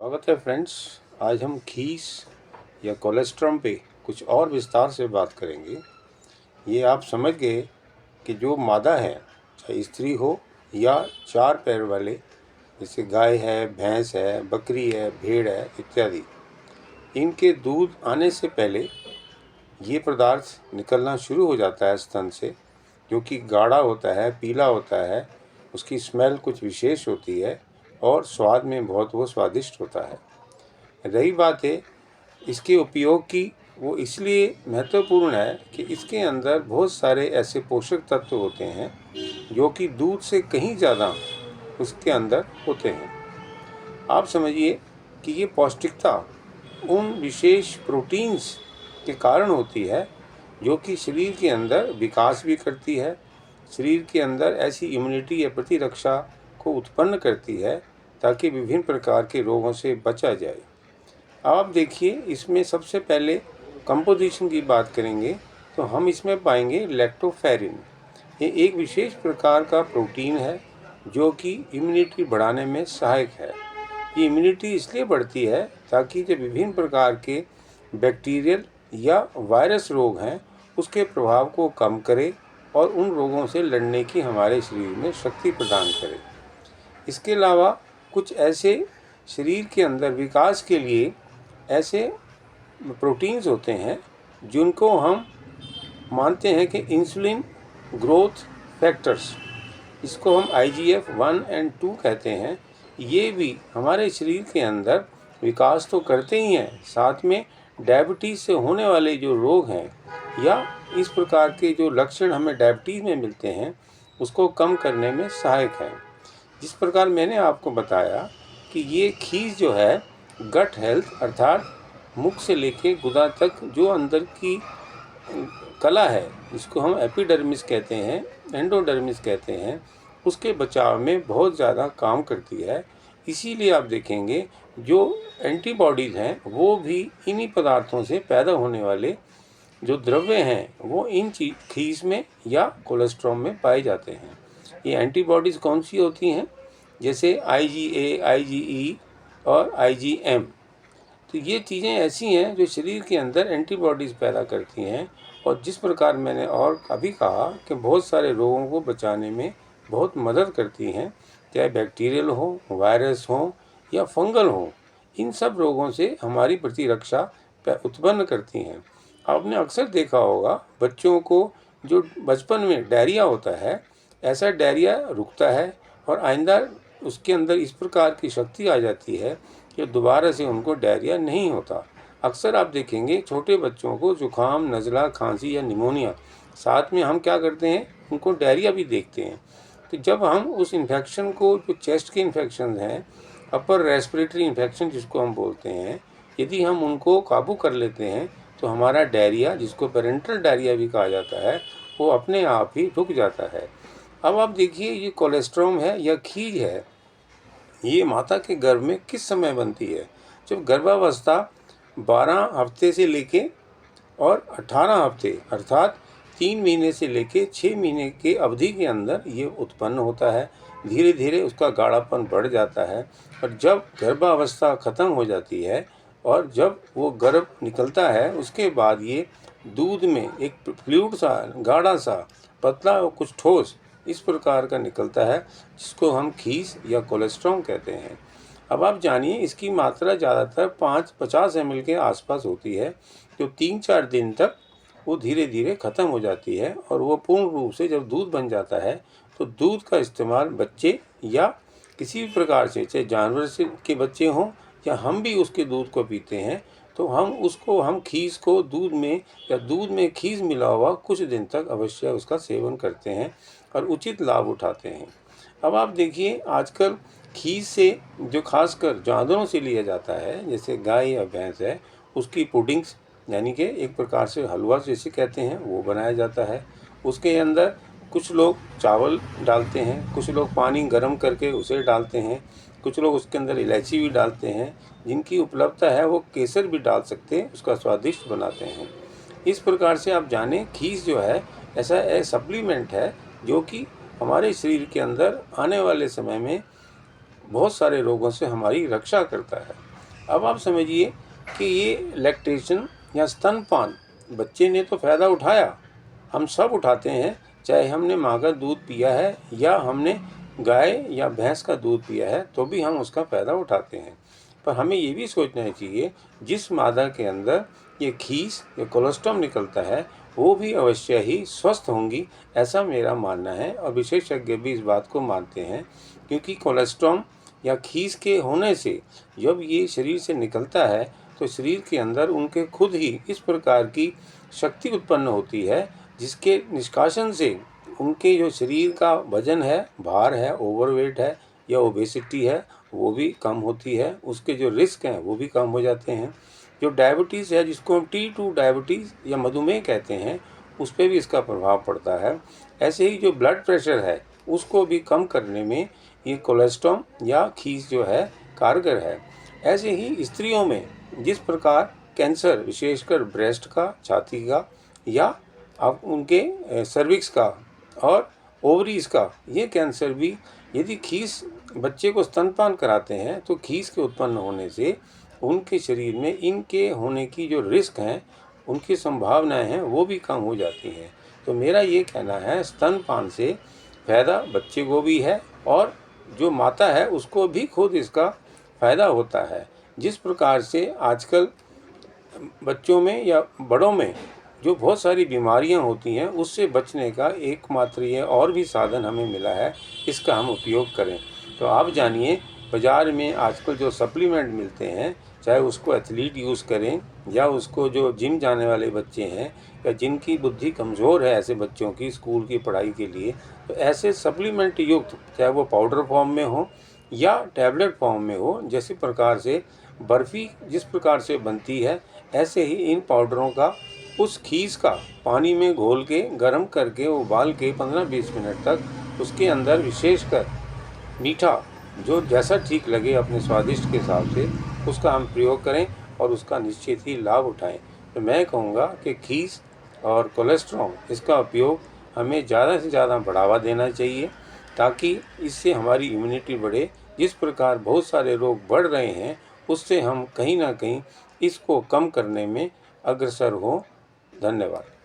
स्वागत है फ्रेंड्स। आज हम खीस या कोलेस्ट्रॉम पे कुछ और विस्तार से बात करेंगे। ये आप समझ गए कि जो मादा है, चाहे स्त्री हो या चार पैर वाले, जैसे गाय है, भैंस है, बकरी है, भेड़ है इत्यादि, इनके दूध आने से पहले ये पदार्थ निकलना शुरू हो जाता है स्तन से, जो कि गाढ़ा होता है, पीला होता है। उसकी स्मेल कुछ विशेष होती है और स्वाद में बहुत वो स्वादिष्ट होता है। रही बात है इसके उपयोग की, वो इसलिए महत्वपूर्ण है कि इसके अंदर बहुत सारे ऐसे पोषक तत्व होते हैं जो कि दूध से कहीं ज़्यादा उसके अंदर होते हैं। आप समझिए कि ये पौष्टिकता उन विशेष प्रोटीन्स के कारण होती है जो कि शरीर के अंदर विकास भी करती है, शरीर के अंदर ऐसी इम्यूनिटी या प्रतिरक्षा को उत्पन्न करती है ताकि विभिन्न प्रकार के रोगों से बचा जाए। आप देखिए, इसमें सबसे पहले कंपोजिशन की बात करेंगे तो हम इसमें पाएंगे लैक्टोफेरिन। ये एक विशेष प्रकार का प्रोटीन है जो कि इम्यूनिटी बढ़ाने में सहायक है। ये इम्यूनिटी इसलिए बढ़ती है ताकि जो विभिन्न प्रकार के बैक्टीरियल या वायरस रोग हैं उसके प्रभाव को कम करे और उन रोगों से लड़ने की हमारे शरीर में शक्ति प्रदान करे। इसके अलावा कुछ ऐसे शरीर के अंदर विकास के लिए ऐसे प्रोटीन्स होते हैं जिनको हम मानते हैं कि इंसुलिन ग्रोथ फैक्टर्स, इसको हम IGF-1 और 2 कहते हैं। ये भी हमारे शरीर के अंदर विकास तो करते ही हैं, साथ में डायबिटीज़ से होने वाले जो रोग हैं या इस प्रकार के जो लक्षण हमें डायबिटीज़ में मिलते हैं उसको कम करने में सहायक है। जिस प्रकार मैंने आपको बताया कि ये खीस जो है गट हेल्थ अर्थात मुख से लेके गुदा तक जो अंदर की कला है, जिसको हम एपिडर्मिस कहते हैं, एंडोडर्मिस कहते हैं, उसके बचाव में बहुत ज़्यादा काम करती है। इसीलिए आप देखेंगे जो एंटीबॉडीज़ हैं वो भी इन्हीं पदार्थों से पैदा होने वाले जो द्रव्य हैं वो इन खीस में या कोलेस्ट्रॉम में पाए जाते हैं। ये एंटीबॉडीज़ कौन सी होती हैं? जैसे IgA, IgE और IgM। तो ये चीज़ें ऐसी हैं जो शरीर के अंदर एंटीबॉडीज़ पैदा करती हैं और जिस प्रकार मैंने और अभी कहा कि बहुत सारे रोगों को बचाने में बहुत मदद करती हैं, चाहे बैक्टीरियल हो, वायरस हो या फंगल हो। इन सब रोगों से हमारी प्रतिरक्षा उत्पन्न करती हैं। आपने अक्सर देखा होगा बच्चों को जो बचपन में डायरिया होता है, ऐसा डायरिया रुकता है और आइंदा उसके अंदर इस प्रकार की शक्ति आ जाती है कि दोबारा से उनको डायरिया नहीं होता। अक्सर आप देखेंगे छोटे बच्चों को जुकाम, नज़ला, खांसी या निमोनिया, साथ में हम क्या करते हैं, उनको डायरिया भी देखते हैं। तो जब हम उस इन्फेक्शन को, जो चेस्ट के इन्फेक्शन हैं, अपर रेस्पिरेटरी इन्फेक्शन जिसको हम बोलते हैं, यदि हम उनको काबू कर लेते हैं तो हमारा डायरिया, जिसको पेरेंटल डायरिया भी कहा जाता है, वो अपने आप ही रुक जाता है। अब आप देखिए, ये कोलेस्ट्रॉम है या खीज है, ये माता के गर्भ में किस समय बनती है? जब गर्भावस्था 12 हफ्ते से लेके और 18 हफ्ते अर्थात 3 महीने से लेके 6 महीने के अवधि के अंदर ये उत्पन्न होता है। धीरे धीरे उसका गाढ़ापन बढ़ जाता है और जब गर्भावस्था ख़त्म हो जाती है और जब वो गर्भ निकलता है उसके बाद ये दूध में एक फ्लूइड सा, गाढ़ा सा, पतला और कुछ ठोस इस प्रकार का निकलता है, जिसको हम खीस या कोलेस्ट्रॉम कहते हैं। अब आप जानिए, इसकी मात्रा ज़्यादातर 50 ml के आसपास होती है, जो 3-4 दिन तक वो धीरे धीरे ख़त्म हो जाती है और वो पूर्ण रूप से जब दूध बन जाता है तो दूध का इस्तेमाल बच्चे या किसी भी प्रकार से, चाहे जानवर से के बच्चे हों या हम भी उसके दूध को पीते हैं, तो हम खीस को दूध में या दूध में खीस मिला हुआ कुछ दिन तक अवश्य उसका सेवन करते हैं और उचित लाभ उठाते हैं। अब आप देखिए, आजकल खीस से जो खासकर जानवरों से लिया जाता है, जैसे गाय या भैंस है, उसकी पुडिंग्स यानी कि एक प्रकार से हलवा जैसे कहते हैं, वो बनाया जाता है। उसके अंदर कुछ लोग चावल डालते हैं, कुछ लोग पानी गर्म करके उसे डालते हैं, कुछ लोग उसके अंदर इलायची भी डालते हैं, जिनकी उपलब्धता है वो केसर भी डाल सकते हैं, उसका स्वादिष्ट बनाते हैं। इस प्रकार से आप जानें, खीस जो है ऐसा एक सप्लीमेंट है जो कि हमारे शरीर के अंदर आने वाले समय में बहुत सारे रोगों से हमारी रक्षा करता है। अब आप समझिए कि ये लैक्टेशन या स्तनपान, बच्चे ने तो फ़ायदा उठाया, हम सब उठाते हैं, चाहे हमने माँ का दूध पिया है या हमने गाय या भैंस का दूध पिया है, तो भी हम उसका फ़ायदा उठाते हैं। पर हमें ये भी सोचना चाहिए, जिस मादा के अंदर ये खीस या कोलेस्ट्रॉम निकलता है, वो भी अवश्य ही स्वस्थ होंगी, ऐसा मेरा मानना है। और विशेषज्ञ भी इस बात को मानते हैं, क्योंकि कोलेस्ट्रॉम या खीस के होने से जब ये शरीर से निकलता है, तो शरीर के अंदर उनके खुद ही इस प्रकार की शक्ति उत्पन्न होती है, जिसके निष्कासन से उनके जो शरीर का वजन है, भार है, ओवरवेट है या ओबेसिटी है, वो भी कम होती है। उसके जो रिस्क हैं वो भी कम हो जाते हैं। जो डायबिटीज़ है, जिसको हम T2 डायबिटीज़ या मधुमेह कहते हैं, उस पर भी इसका प्रभाव पड़ता है। ऐसे ही जो ब्लड प्रेशर है, उसको भी कम करने में ये कोलेस्ट्रॉम या खीस जो है कारगर है। ऐसे ही स्त्रियों में जिस प्रकार कैंसर, विशेषकर ब्रेस्ट का, छाती का या अब उनके सर्विक्स का और ओवरीज का, ये कैंसर भी यदि खीस बच्चे को स्तनपान कराते हैं, तो खीस के उत्पन्न होने से उनके शरीर में इनके होने की जो रिस्क हैं, उनकी संभावनाएं हैं, वो भी कम हो जाती हैं। तो मेरा ये कहना है, स्तनपान से फ़ायदा बच्चे को भी है और जो माता है उसको भी खुद इसका फ़ायदा होता है। जिस प्रकार से आजकल बच्चों में या बड़ों में जो बहुत सारी बीमारियां होती हैं, उससे बचने का एकमात्र ये और भी साधन हमें मिला है, इसका हम उपयोग करें। तो आप जानिए, बाज़ार में आजकल जो सप्लीमेंट मिलते हैं, चाहे उसको एथलीट यूज़ करें या उसको जो जिम जाने वाले बच्चे हैं या जिनकी बुद्धि कमज़ोर है, ऐसे बच्चों की स्कूल की पढ़ाई के लिए, तो ऐसे सप्लीमेंट युक्त, चाहे वो पाउडर फॉर्म में हो या टैबलेट फॉर्म में हो, जैसे प्रकार से बर्फ़ी जिस प्रकार से बनती है, ऐसे ही इन पाउडरों का उस खीस का पानी में घोल के गर्म करके उबाल के 15-20 मिनट तक उसके अंदर विशेषकर मीठा जो जैसा ठीक लगे अपने स्वादिष्ट के हिसाब से उसका हम प्रयोग करें और उसका निश्चित ही लाभ उठाएं। तो मैं कहूँगा कि खीस और कोलेस्ट्रॉल, इसका उपयोग हमें ज़्यादा से ज़्यादा बढ़ावा देना चाहिए, ताकि इससे हमारी इम्यूनिटी बढ़े। जिस प्रकार बहुत सारे रोग बढ़ रहे हैं, उससे हम कहीं ना कहीं इसको कम करने में अग्रसर हों। धन्यवाद।